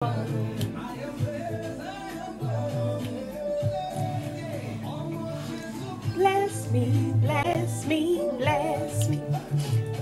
Bless me, bless me, bless me.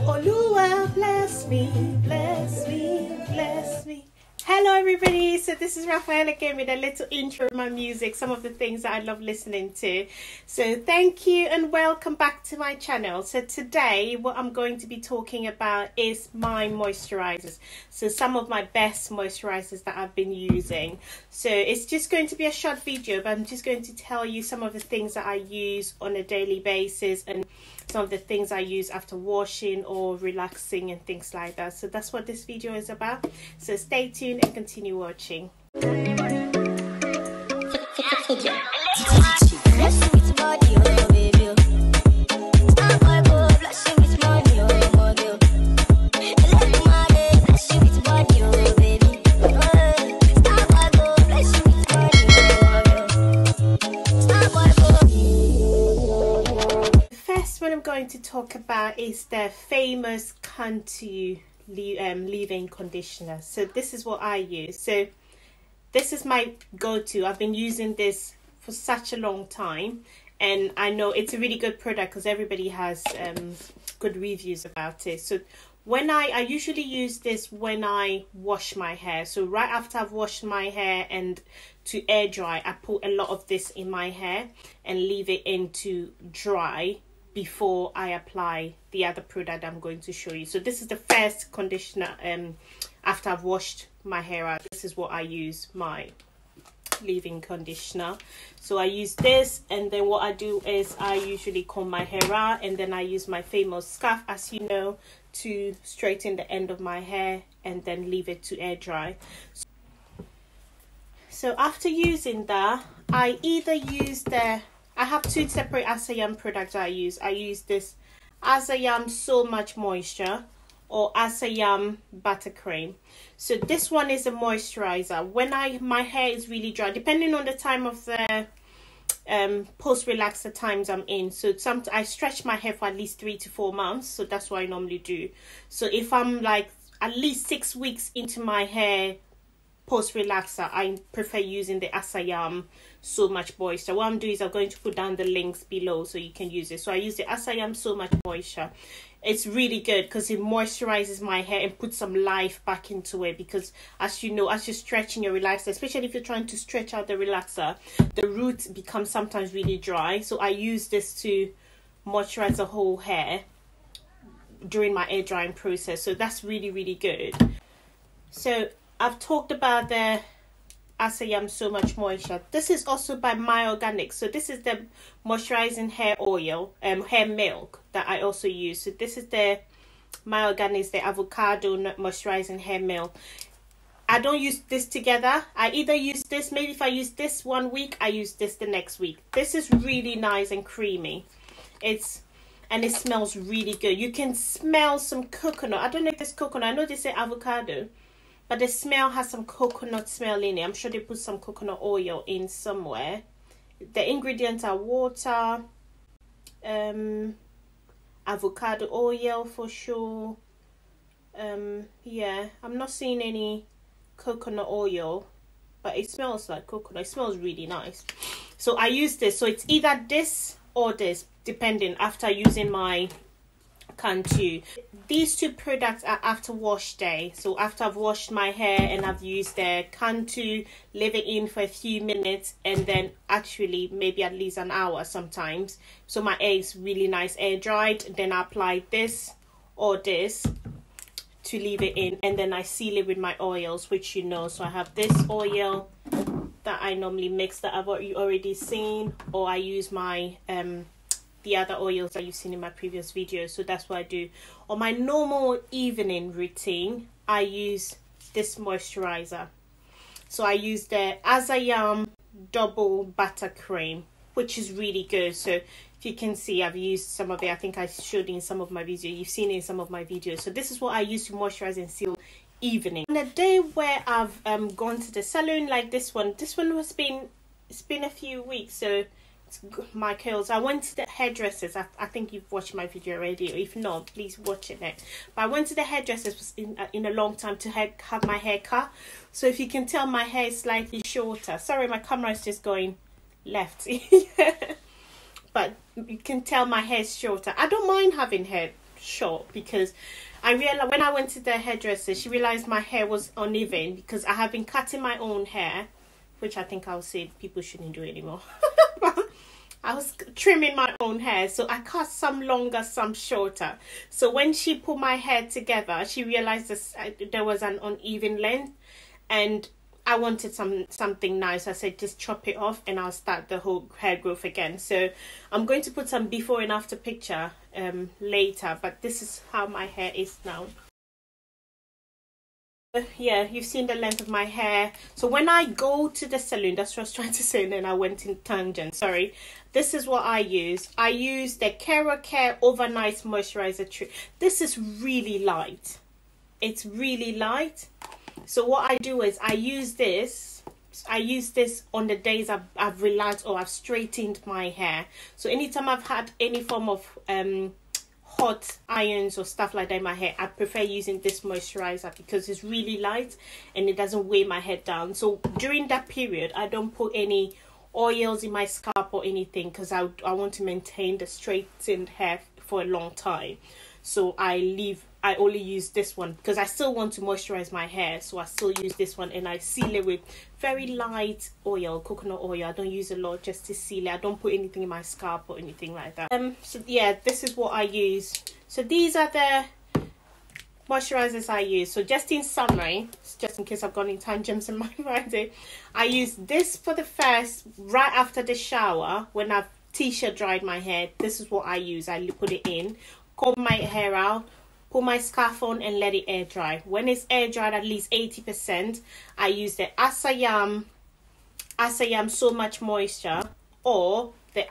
Oluwa, bless me, bless me, bless me. Hello everybody, so this is Raphael again with a little intro of my music, some of the things that I love listening to. So thank you and welcome back to my channel. So today what I'm going to be talking about is my moisturizers. So some of my best moisturizers that I've been using. So it's just going to be a short video, but I'm just going to tell you some of the things that I use on a daily basis and some of the things I use after washing or relaxing and things like that. So that's what this video is about. So stay tuned and continue watching. What I'm going to talk about is the famous Cantu leave-in conditioner. So this is what I use. So this is my go-to. I've been using this for such a long time, and I know it's a really good product because everybody has good reviews about it. So when I usually use this when I wash my hair. So right after I've washed my hair and to air dry, I put a lot of this in my hair and leave it in to dry before I apply the other product I'm going to show you. So this is the first conditioner after I've washed my hair out. This is what I use, my leave-in conditioner. So I use this, and then what I do is I usually comb my hair out, and then I use my famous scarf, as you know, to straighten the end of my hair and then leave it to air dry. So after using that, I either use I have two separate Asayam products I use. I use this Asayam So Much Moisture or Asayam Buttercream. So this one is a moisturizer. When my hair is really dry, depending on the time of the post-relaxer times I'm in. So I stretch my hair for at least 3 to 4 months. So that's what I normally do. So if I'm like at least 6 weeks into my hair post-relaxer, I prefer using the Asayam So Much Moisture. What I'm doing is I'm going to put down the links below so you can use it. So I use the Asayam So Much Moisture. It's really good because it moisturizes my hair and puts some life back into it, because as you know, as you're stretching your relaxer, especially if you're trying to stretch out the relaxer, the roots become sometimes really dry. So I use this to moisturize the whole hair during my air drying process. So that's really, really good. So I've talked about the Asayam So Much Moisture. This is also by Mielle Organics. So this is the moisturizing hair oil, hair milk that I also use. So this is the Mielle Organics, the avocado moisturizing hair milk. I don't use this together. I either use this, maybe if I use this 1 week, I use this the next week. This is really nice and creamy. And it smells really good. You can smell some coconut. I don't know if there's coconut. I know they say avocado, but the smell has some coconut smell in it. I'm sure they put some coconut oil in somewhere. The ingredients are water, avocado oil for sure. Yeah, I'm not seeing any coconut oil, but it smells like coconut. It smells really nice. So I use this. So it's either this or this, depending, after using my Cantu. These two products are after wash day. So after I've washed my hair and I've used the Cantu, leave it in for a few minutes, and then actually maybe at least an hour sometimes. So my hair is really nice air dried. Then I apply this or this to leave it in, and then I seal it with my oils, which you know. So I have this oil that I normally mix that I've already seen, or I use my the other oils that you've seen in my previous videos. So that's what I do. On my normal evening routine, I use this moisturizer. So I use the Asayam Double Buttercream, which is really good. So if you can see, I've used some of it. I think I showed in some of my videos. You've seen it in some of my videos. So this is what I use to moisturize and seal evening. On a day where I've gone to the salon, like this one has been, it's been a few weeks, so my curls. I went to the hairdressers. I think you've watched my video already. If not, please watch it next. But I went to the hairdressers in a long time to have my hair cut. So if you can tell, my hair is slightly shorter. Sorry, my camera is just going left. But you can tell my hair is shorter. I don't mind having hair short because I realized when I went to the hairdresser, she realized my hair was uneven because I have been cutting my own hair, which I think I'll say people shouldn't do anymore. I was trimming my own hair, so I cut some longer, some shorter. So when she put my hair together, she realized there was an uneven length, and I wanted something nice. I said, just chop it off and I'll start the whole hair growth again. So I'm going to put some before and after picture later, but this is how my hair is now. Yeah, you've seen the length of my hair. So when I go to the salon, that's what I was trying to say, and then I went in tangent, sorry. This is what I use. I use the Kera overnight moisturizer. This is really light. It's really light. So what I do is I use this on the days I've relaxed or I've straightened my hair. So anytime I've had any form of hot irons or stuff like that in my hair, I prefer using this moisturizer because it's really light and it doesn't weigh my hair down. So during that period, I don't put any oils in my scalp or anything because I want to maintain the straightened hair for a long time. So I only use this one because I still want to moisturize my hair, so I still use this one, and I seal it with very light oil, coconut oil. I don't use a lot, just to seal it. I don't put anything in my scalp or anything like that. So yeah, this is what I use. So these are the moisturizers I use. So just in summary, just in case I've gone in tangents in my mind, I use this for the first, right after the shower, when I've t-shirt dried my hair. This is what I use. I put it in, comb my hair out, put my scarf on and let it air dry. When it's air dried at least 80%, I use the Asayam So Much Moisture or the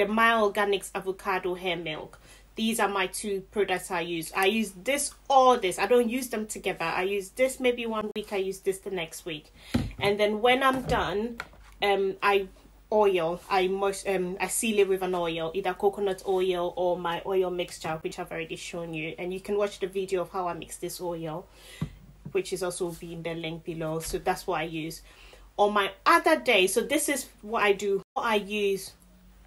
Mielle Organics avocado hair milk. These are my two products I use. I use this or this. I don't use them together. I use this maybe 1 week, I use this the next week. And then when I'm done, I seal it with an oil, either coconut oil or my oil mixture, which I've already shown you, and you can watch the video of how I mix this oil, which is also be in the link below. So that's what I use on my other day. So this is what I do, what I use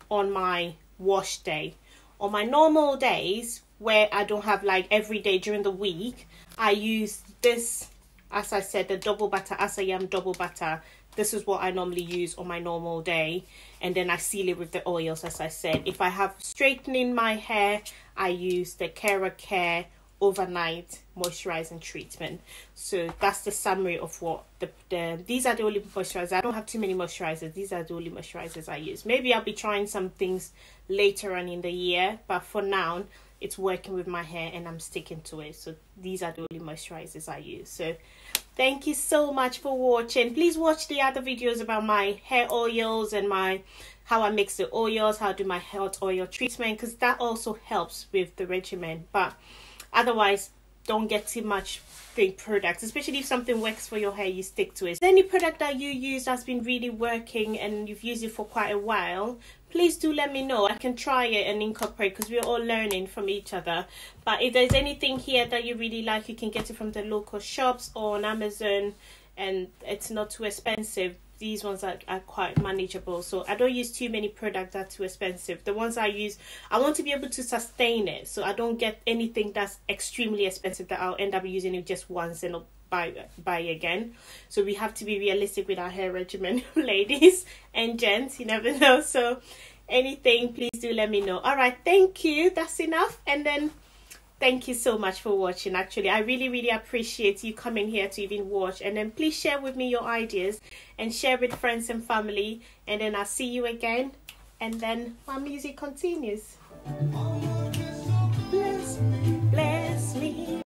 on my wash day. On my normal days where I don't have like every day during the week, I use this, as I said, the double butter, Asayam double butter. This is what I normally use on my normal day, and then I seal it with the oils, as I said. If I have straightening my hair, I use the Kera overnight moisturizing treatment. So that's the summary of what these are the only moisturizers. I don't have too many moisturizers. These are the only moisturizers I use. Maybe I'll be trying some things later on in the year, but for now it's working with my hair and I'm sticking to it. So these are the only moisturizers I use. So thank you so much for watching. Please watch the other videos about my hair oils and how I mix the oils, how I do my hot oil treatment, because that also helps with the regimen. But otherwise, don't get too much big products, especially if something works for your hair, you stick to it. If there's any product that you use that's been really working and you've used it for quite a while, please do let me know. I can try it and incorporate, because we're all learning from each other. But if there's anything here that you really like, you can get it from the local shops or on Amazon, and it's not too expensive. These ones are quite manageable. So I don't use too many products that are too expensive. The ones I use, I want to be able to sustain it, so I don't get anything that's extremely expensive that I'll end up using it just once and buy again. So we have to be realistic with our hair regimen, ladies and gents, you never know. So anything, please do let me know. All right, thank you, that's enough. And then thank you so much for watching. Actually, I really appreciate you coming here to even watch. And then please share with me your ideas and share with friends and family, and then I'll see you again, and then my music continues.